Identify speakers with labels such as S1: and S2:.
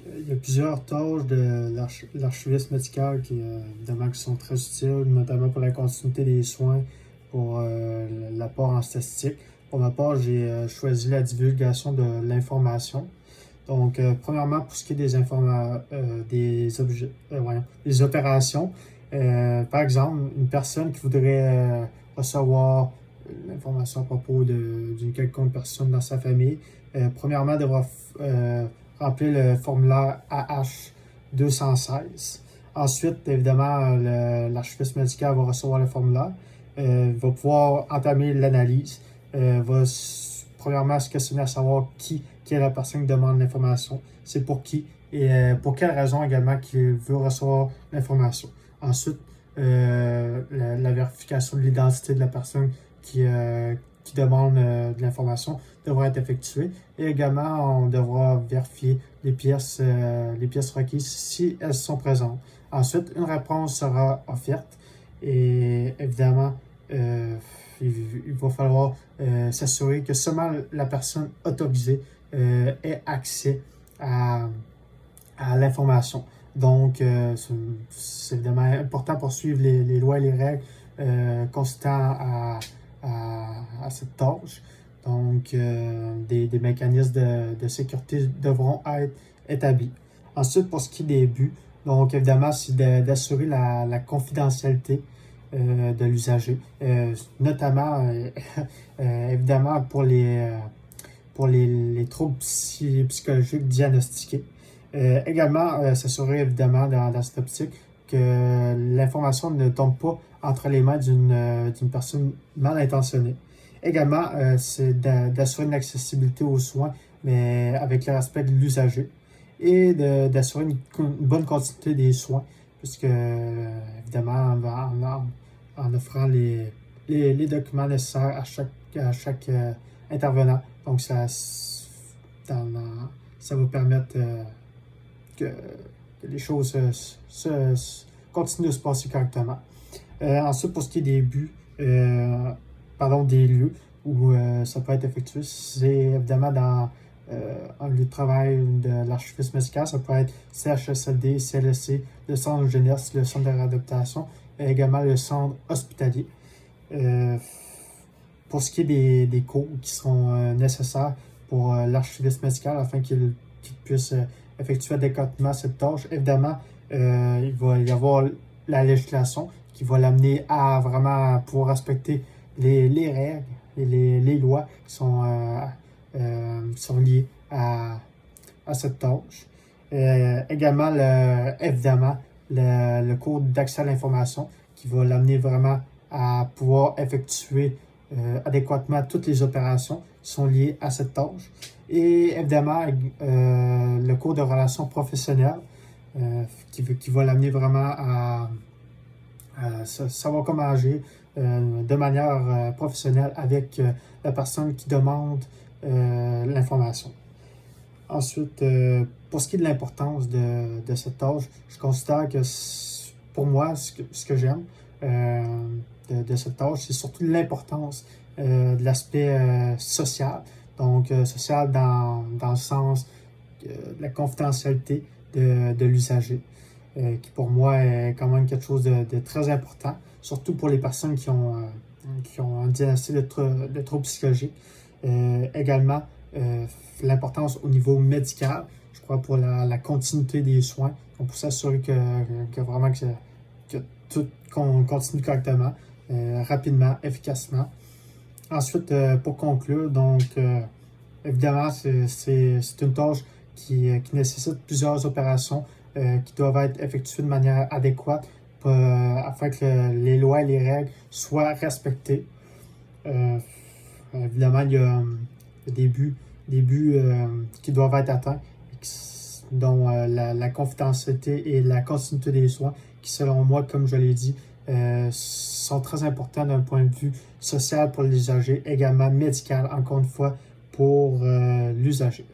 S1: Il y a plusieurs tâches de l'archiviste médical qui, évidemment, qui sont très utiles, notamment pour la continuité des soins, pour l'apport en statistique. Pour ma part, j'ai choisi la divulgation de l'information. Donc, premièrement, pour ce qui est des opérations, par exemple, une personne qui voudrait recevoir l'information à propos d'une quelconque personne dans sa famille, premièrement, devra remplir le formulaire AH216. Ensuite, évidemment, l'archiviste médical va recevoir le formulaire, va pouvoir entamer l'analyse, va premièrement se questionner à savoir qui est la personne qui demande l'information, c'est pour qui et pour quelle raison également qu'il veut recevoir l'information. Ensuite, la vérification de l'identité de la personne qui demande de l'information devra être effectuée. Et également, on devra vérifier les pièces requises si elles sont présentes. Ensuite, une réponse sera offerte et évidemment, il va falloir s'assurer que seulement la personne autorisée ait accès à l'information. Donc, c'est évidemment important pour suivre les lois et les règles consistant à cette tâche. Donc, des mécanismes de sécurité devront être établis. Ensuite, pour ce qui est des buts, donc évidemment, c'est d'assurer la confidentialité de l'usager, notamment, évidemment, pour les troubles psychologiques diagnostiqués. Également, s'assurer évidemment dans cette optique que l'information ne tombe pas entre les mains d'une personne mal intentionnée. Également, c'est d'assurer une accessibilité aux soins, mais avec le respect de l'usager, et d'assurer une bonne continuité des soins, puisque évidemment, en offrant les documents nécessaires à chaque intervenant. Donc, ça va permettre que les choses continuent de se passer correctement. Ensuite, pour ce qui est des buts, des lieux où ça peut être effectué, c'est évidemment dans un lieu de travail de l'archiviste médical. Ça peut être CHSLD, CLSC, le centre de jeunesse, le centre de réadaptation, et également le centre hospitalier. Pour ce qui est des cours qui seront nécessaires pour l'archiviste médical afin qu'il puisse effectuer adéquatement cette tâche, évidemment, il va y avoir la législation qui va l'amener à vraiment pouvoir respecter les règles et les lois qui sont liées à cette tâche. Également, évidemment, le cours d'accès à l'information qui va l'amener vraiment à pouvoir effectuer adéquatement toutes les opérations qui sont liées à cette tâche. Et évidemment, le cours de relations professionnelles qui va l'amener vraiment à savoir comment agir de manière professionnelle avec la personne qui demande l'information. Ensuite, pour ce qui est de l'importance de cette tâche, je considère que pour moi, ce que j'aime de cette tâche, c'est surtout l'importance de l'aspect social. Donc, social dans le sens de la confidentialité de l'usager, qui pour moi est quand même quelque chose de très important, surtout pour les personnes qui ont un diagnostic de troubles psychologiques. Également, l'importance au niveau médical, je crois, pour la continuité des soins, pour s'assurer que vraiment que tout continue correctement, rapidement, efficacement. Ensuite, pour conclure, donc, évidemment, c'est une tâche qui nécessite plusieurs opérations qui doivent être effectuées de manière adéquate afin que les lois et les règles soient respectées. Évidemment, il y a des buts qui doivent être atteints, dont la confidentialité et la continuité des soins, qui, selon moi, comme je l'ai dit, sont très importants d'un point de vue social pour l'usager, également médical, encore une fois, pour l'usager.